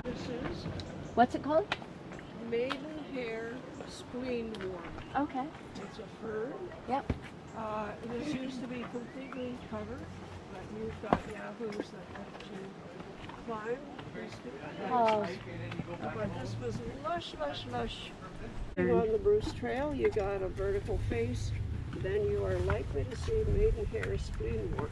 This is What's it called? maidenhair spleenwort. Okay. It's a fern. Yep. This used to be completely covered, but you've got yahoos that have to climb this Oh. But this was lush, lush, lush. On the Bruce Trail, you got a vertical face, then you are likely to see maidenhair spleenwort.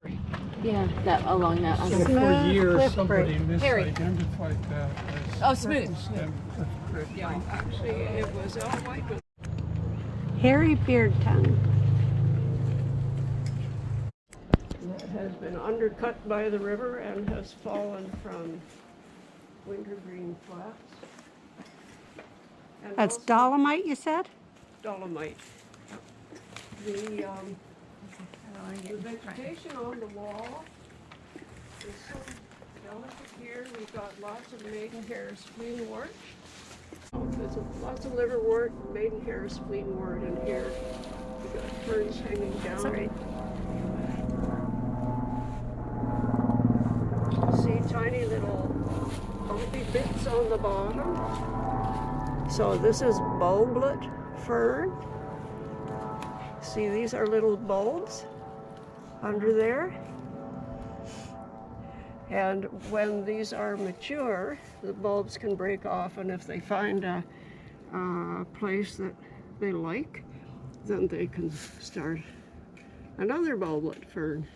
Okay. Yeah, that along that. So for years, somebody Harry. misidentified that as Oh, smooth. stem with red. Yeah, actually, it was all white. Hairy beard tongue. It has been undercut by the river and has fallen from wintergreen flats. And That's also dolomite, you said? dolomite. The vegetation on the wall is so delicate here. We've got lots of maidenhair spleenwort. There's lots of liverwort, maidenhair spleenwort in here. We've got ferns hanging down. Sorry. See tiny little bumpy bits on the bottom. So this is bulblet fern. See, these are little bulbs under there. And when these are mature, the bulbs can break off, and if they find a place that they like, then they can start another bulblet fern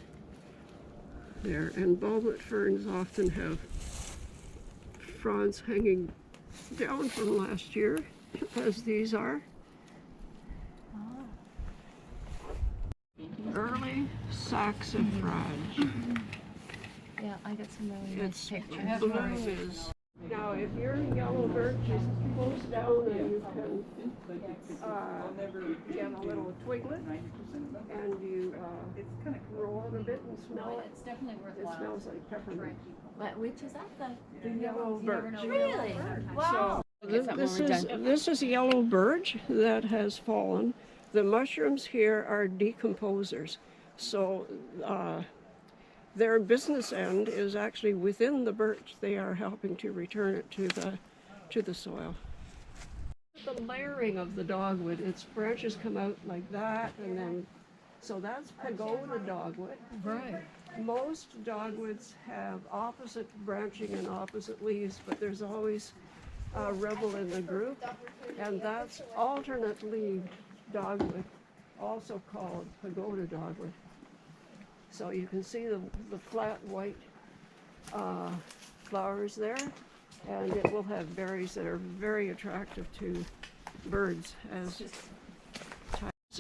there. And bulblet ferns often have fronds hanging down from last year, as these are. Early saxifrage. Yeah, I got some really nice Its pictures. bloom is. Now, if your yellow birch is close down, and you can get a little twiglet, and you roll it a bit and smell it. It's definitely It worthwhile. smells like peppermint. Which is that? The yellow birch. Really? Wow. This is yellow birch that has fallen. The mushrooms here are decomposers, so their business end is actually within the birch. They are helping to return it to the soil. The layering of the dogwood, its branches come out like that, and then so that's pagoda dogwood. Right. Most dogwoods have opposite branching and opposite leaves, but there's always a rebel in the group, and that's alternate leaved dogwood, also called pagoda dogwood. So you can see the flat white flowers there, and it will have berries that are very attractive to birds. This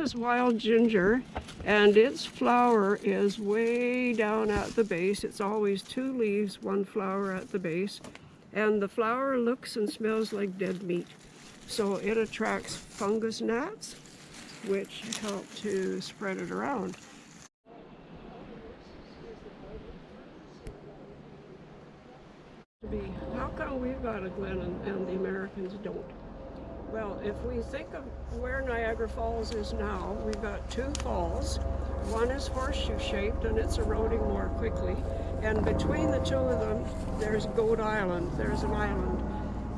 is wild ginger, and its flower is way down at the base. It's always two leaves, one flower at the base, and the flower looks and smells like dead meat. So it attracts fungus gnats, which help to spread it around. How come we've got a glen and the Americans don't? Well, if we think of where Niagara Falls is now, we've got two falls. One is horseshoe shaped and it's eroding more quickly. And between the two of them, there's Goat Island, there's an island.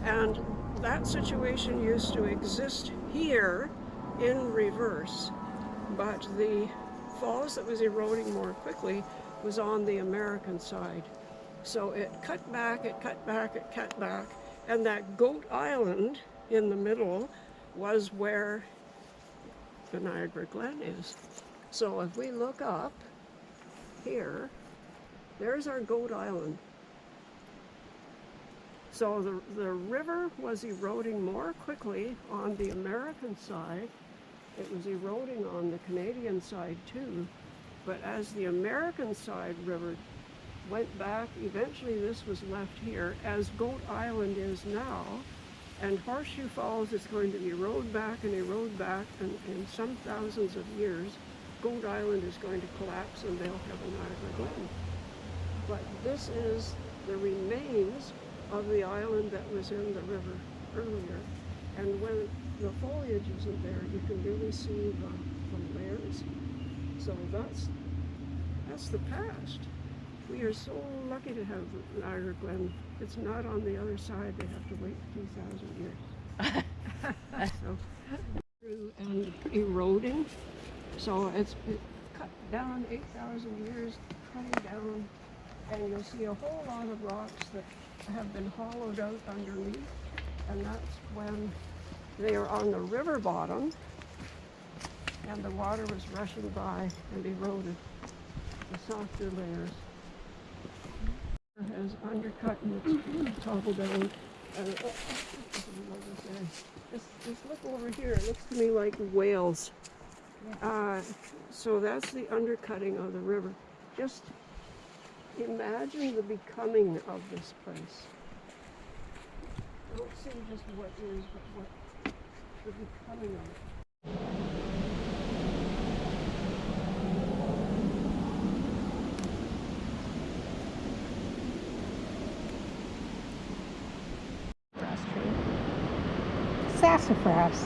And that situation used to exist here in reverse. But the falls that was eroding more quickly was on the American side. So it cut back, it cut back, it cut back. And that Goat Island in the middle was where the Niagara Glen is. So if we look up here, there's our Goat Island. So the river was eroding more quickly on the American side. It was eroding on the Canadian side too. But as the American side river went back, eventually this was left here, as Goat Island is now. And Horseshoe Falls is going to erode back, and in some thousands of years, Goat Island is going to collapse and they'll have a Niagara Glen. But this is the remains of the island that was in the river earlier. And when the foliage isn't there, you can really see the layers. So that's the past. We are so lucky to have Niagara Glen. It's not on the other side. They have to wait 2,000 years. So through and eroding. So it's cut down 8,000 years, cutting down, and you'll see a whole lot of rocks that have been hollowed out underneath, and that's when they are on the river bottom, and the water was rushing by and eroded the softer layers. It has undercut and it's toppled down. And just look over here. It looks to me like whales. So that's the undercutting of the river. Just imagine the becoming of this place. Don't see just what is, but what the becoming of it. Sassafras.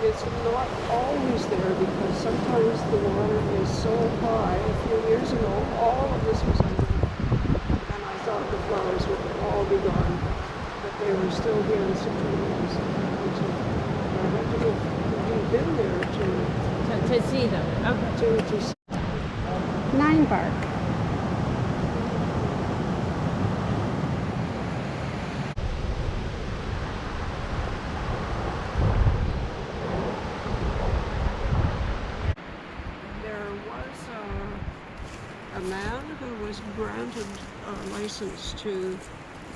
It's not always there because sometimes the water is so high. A few years ago, all of this was under, and I thought the flowers would all be gone, but they were still here in cicadas. I had to go, we've been there To see them. Okay. to see. 9 bark. A man who was granted a license to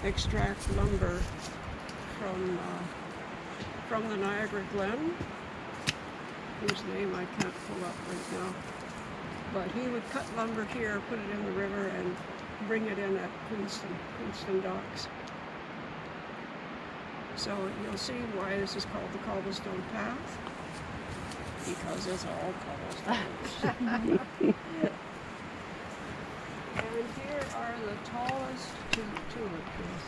extract lumber from the Niagara Glen, whose name I can't pull up right now. But he would cut lumber here, put it in the river, and bring it in at Queenston docks. So you'll see why this is called the cobblestone path, because it's all cobblestone. And here are the tallest tulip trees.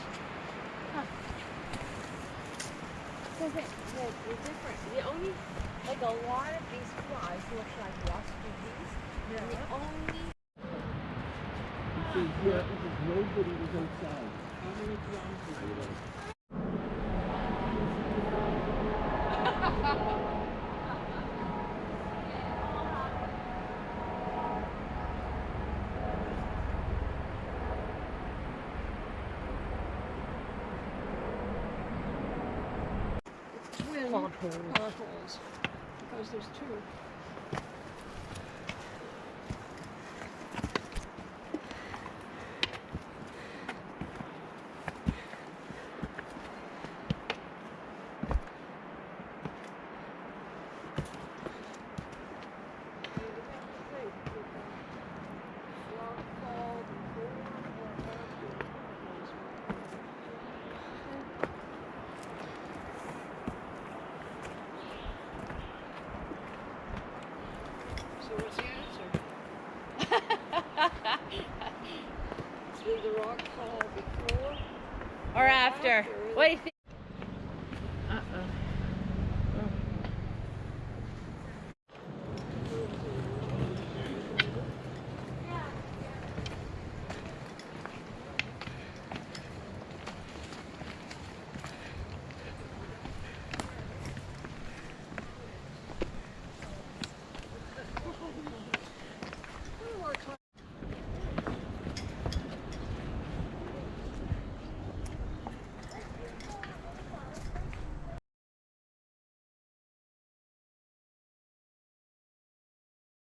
So the different, the only, like a lot of these flies look like wasp bees. Yeah. And the only. Nobody was outside. How many times did you know? Twin potholes, because there's two. What's the answer? Did the rock fall before Or after? What do you think?